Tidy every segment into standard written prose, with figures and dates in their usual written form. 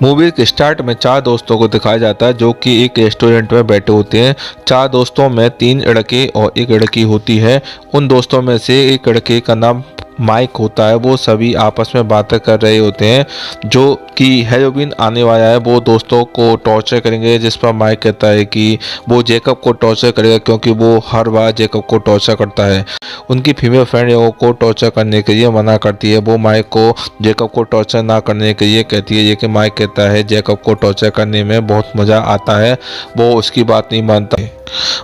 Movie के start में चार दोस्तों को दिखाया जाता है जो कि एक रेस्टोरेंट में बैठे होते हैं। चार दोस्तों में तीन लड़के और एक लड़की होती है। उन दोस्तों में से एक लड़के का नाम माइक होता है। वो सभी आपस में बातें कर रहे होते हैं जो कि हैलोवीन आने वाला है, वो दोस्तों को टॉर्चर करेंगे। जिस पर माइक कहता है कि वो जेकब को टॉर्चर करेगा क्योंकि वो हर बार जेकब को टॉर्चर करता है। उनकी फीमेल फ्रेंड को टॉर्चर करने के लिए मना करती है। वो माइक को जेकब को टॉर्चर ना करने के लिए कहती है। ये कि माइक कहता है जेकब को टॉर्चर करने में बहुत मज़ा आता है, वो उसकी बात नहीं मानता है।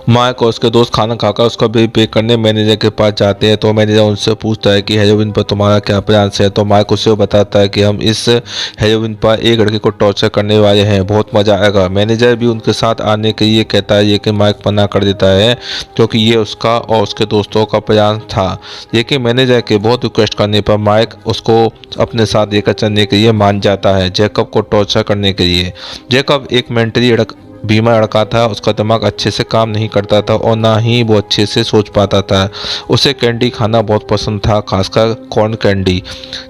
माइक और उसके दोस्त खाना खाकर उसका बिल पे करने मैनेजर के पास जाते हैं। तो मैनेजर उनसे पूछता है कि हैलोवीन पर तुम्हारा क्या प्लान है। तो माइक उसे बताता है कि हम इस हैलोवीन पर एक लड़के को टॉर्चर करने वाले हैं, बहुत मज़ा आएगा। मैनेजर भी उनके साथ आने के लिए कहता है, ये कि माइक मना कर देता है क्योंकि ये उसका और उसके दोस्तों का प्लान था। लेकिन मैनेजर के बहुत रिक्वेस्ट करने पर माइक उसको अपने साथ लेकर चलने के लिए मान जाता है जेकब को टॉर्चर करने के लिए। जेकब एक मेंटली बीमार लड़का था, उसका दिमाग अच्छे से काम नहीं करता था और ना ही वो अच्छे से सोच पाता था। उसे कैंडी खाना बहुत पसंद था, खासकर कॉर्न कैंडी,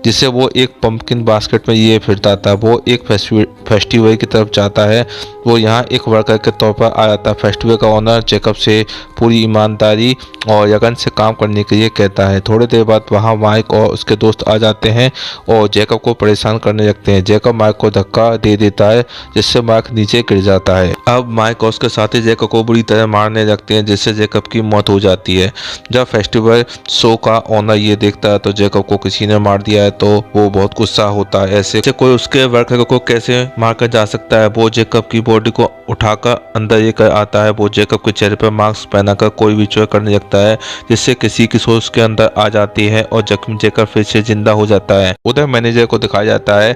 जिसे वो एक पंपकिन बास्केट में लिए फिरता था। वो एक फेस्टिवल की तरफ जाता है। वो यहाँ एक वर्कर के तौर पर आया था। फेस्टिवल का ओनर जेकब से पूरी ईमानदारी और लगन से काम करने के लिए कहता है। थोड़ी देर बाद वहाँ माइक और उसके दोस्त आ जाते हैं और जेकब को परेशान करने लगते हैं। जेकब माइक को धक्का दे देता है जिससे माइक नीचे गिर जाता है। अब माइक और उसके साथी जेकब को बुरी तरह मारने लगते हैं जिससे जेकब की मौत हो जाती है। जब फेस्टिवल शो का ओनर ये देखता है तो जेकब को किसी ने मार दिया है तो वो बहुत गुस्सा होता है। ऐसे कोई उसके वर्कर को कैसे मार कर जा सकता है। वो जेकब की बॉडी को उठाकर अंदर लेकर आता है। वो जेकब के चेहरे पर मास्क पहनाकर कोई विचुअल करने लगता है जिससे किसी की सोच के अंदर आ जाती है और जख्मी जेकब फिर से जिंदा हो जाता है। उधर मैनेजर को दिखाया जाता है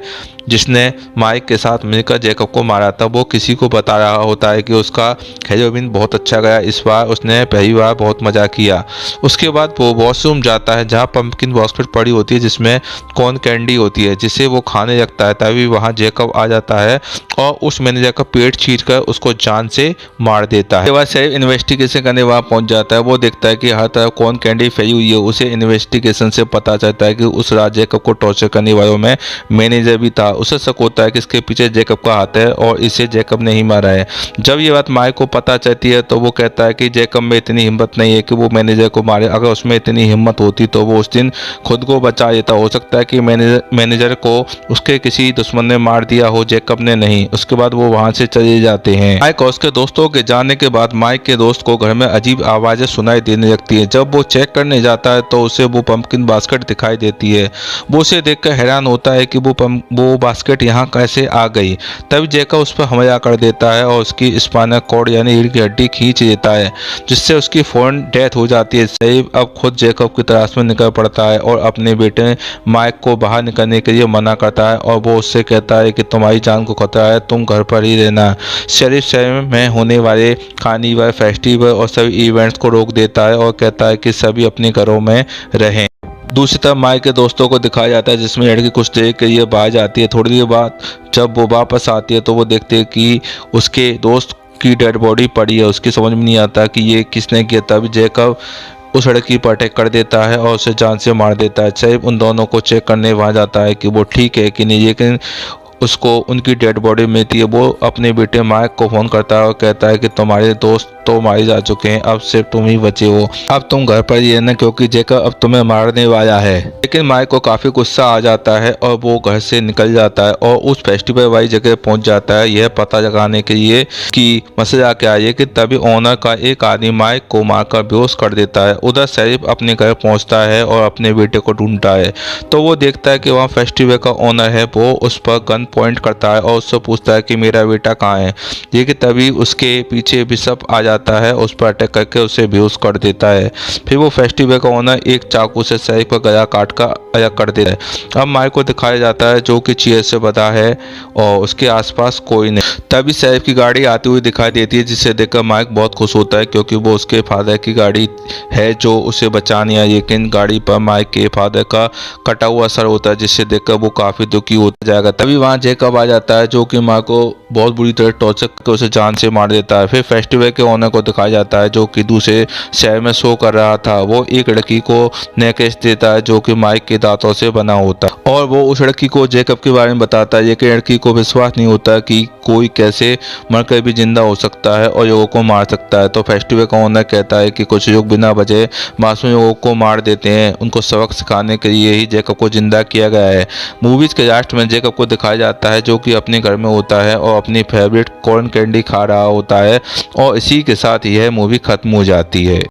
जिसने माइक के साथ मिलकर जेकब को मारा था। वो किसी को बता रहा होता है कि उसका हैलोवीन बहुत अच्छा गया, इस बार उसने पहली बार बहुत मजा किया। उसके बाद वो वॉशरूम जाता है जहाँ पंपकिन बास्केट पड़ी होती है जिसमें कॉर्न कैंडी होती है, जिसे वो खाने लगता है। तभी वहाँ जेकब आ जाता है और उस मैनेजर का पेट चीरकर उसको जान से मार देता है। उसके बाद सिर्फ इन्वेस्टिगेशन करने वहाँ पहुँच जाता है। वो देखता है कि हर तरफ कॉर्न कैंडी फैली हुई है। उसे इन्वेस्टिगेशन से पता चलता है कि उस रात जेकब को टॉर्चर करने वालों में मैनेजर भी था। उसे शक होता है कि इसके पीछे जेकब का हाथ है और इसे जेकब ने ही मारा है। जब ये बात माइक को पता चलती है तो वो कहता है कि जेकब में इतनी हिम्मत नहीं है कि वो मैनेजर को मारे। अगर उसमें इतनी हिम्मत होती तो वो उस दिन खुद को बचा लेता। हो सकता है कि मैनेजर को उसके किसी दुश्मन ने मार दिया हो, जेकब ने नहीं। उसके बाद वो वहां से चले जाते हैं। माइक और उसके दोस्तों के जाने के बाद माइक के दोस्त को घर में अजीब आवाजें सुनाई देने लगती है। जब वो चेक करने जाता है तो उसे वो पंपकिन बास्केट दिखाई देती है। वो उसे देखकर हैरान होता है कि वो बास्केट यहाँ कैसे आ गई। तब जेकब उस पर हमला कर देता है और उसकी स्पाइनल कॉर्ड यानी रीढ़ की हड्डी खींच देता है जिससे उसकी फौरन डेथ हो जाती है। सैफ अब खुद जेकब की तलाश में निकल पड़ता है और अपने बेटे माइक को बाहर निकलने के लिए मना करता है और वो उससे कहता है कि तुम्हारी जान को खतरा है, तुम घर पर ही रहना। शरीफ शहर में होने वाले कार्निवल, फेस्टिवल और सभी इवेंट्स को रोक देता है और कहता है कि सभी अपने घरों में रहें। दूसरी तरफ माइक के दोस्तों को दिखाया जाता है जिसमें लड़की कुछ देर के लिए बाहर जाती है। थोड़ी देर बाद जब वो वापस आती है तो वो देखते हैं कि उसके दोस्त की डेड बॉडी पड़ी है। उसकी समझ में नहीं आता कि ये किसने किया। तभी जेकब उस लड़की पर अटैक कर देता है और उसे जान से मार देता है। सैफ उन दोनों को चेक करने वहाँ जाता है कि वो ठीक है कि नहीं, लेकिन उसको उनकी डेड बॉडी मिलती है। वो अपने बेटे माइक को फोन करता है और कहता है कि तुम्हारे दोस्त तो मारे जा चुके हैं, अब सिर्फ तुम ही बचे हो। अब तुम घर पर ही रहना क्योंकि जेकब अब तुम्हें मारने वाला है। लेकिन माइक को काफी गुस्सा आ जाता है और वो घर से निकल जाता है और उस फेस्टिवल वाली जगह पहुंच जाता है यह पता लगाने के लिए कि मसला क्या है। कि तभी ओनर का एक आदमी माइक को मारकर बेहोश कर देता है। उधर शरीफ अपने घर पहुंचता है और अपने बेटे को ढूंढता है तो वो देखता है कि वहाँ फेस्टिवल का ओनर है। वो उस पर गन पॉइंट करता है और उससे पूछता है कि मेरा बेटा कहाँ है। लेकिन तभी उसके पीछे बिशप आ जाता है, उस पर अटैक करके उसे बेहोश कर देता है। फिर वो फेस्टिवल का ओनर एक चाकू से शरीफ का गला काट कर अलग कर देता है। अब माइक को दिखाया जाता है जो कि चेयर से बंधा है और उसके आसपास कोई नहीं। तभी शरीफ की गाड़ी आती हुई दिखाई देती है जिसे देखकर माइक बहुत खुश होता है क्योंकि वो उसके फादर की गाड़ी है जो उसे बचाने आई। लेकिन गाड़ी पर माइक के फादर का कटा हुआ सर होता है जिससे देखकर वो काफी दुखी होता जाएगा। तभी वहाँ जेकब आ जाता है जो कि माइक को बहुत बुरी तरह टॉर्चर करके उसे जान से मार देता है। फिर फेस्टिवल के ओनर को दिखाया जाता है जो कि दूसरे शहर में शो कर रहा था। वो एक लड़की को नेकलेस देता है जो कि माइक के दांतों से बना होता है और वो उस लड़की को जैकब के बारे में बताता है। लेकिन लड़की को विश्वास नहीं होता कि कोई कैसे मरकर भी जिंदा हो सकता है और युवक को मार सकता है। तो फेस्टिवल का ओनर कहता है कि कुछ लोग बिना वजह मासूम युवक को मार देते हैं। उनको सबक सिखाने के लिए ही जैकब को जिंदा किया गया है। मूवीज के लास्ट में जैकब को दिखाया जाता है जो कि अपने घर में होता है और अपनी फेवरेट कॉर्न कैंडी खा रहा होता है और इसी के साथ यह मूवी खत्म हो जाती है।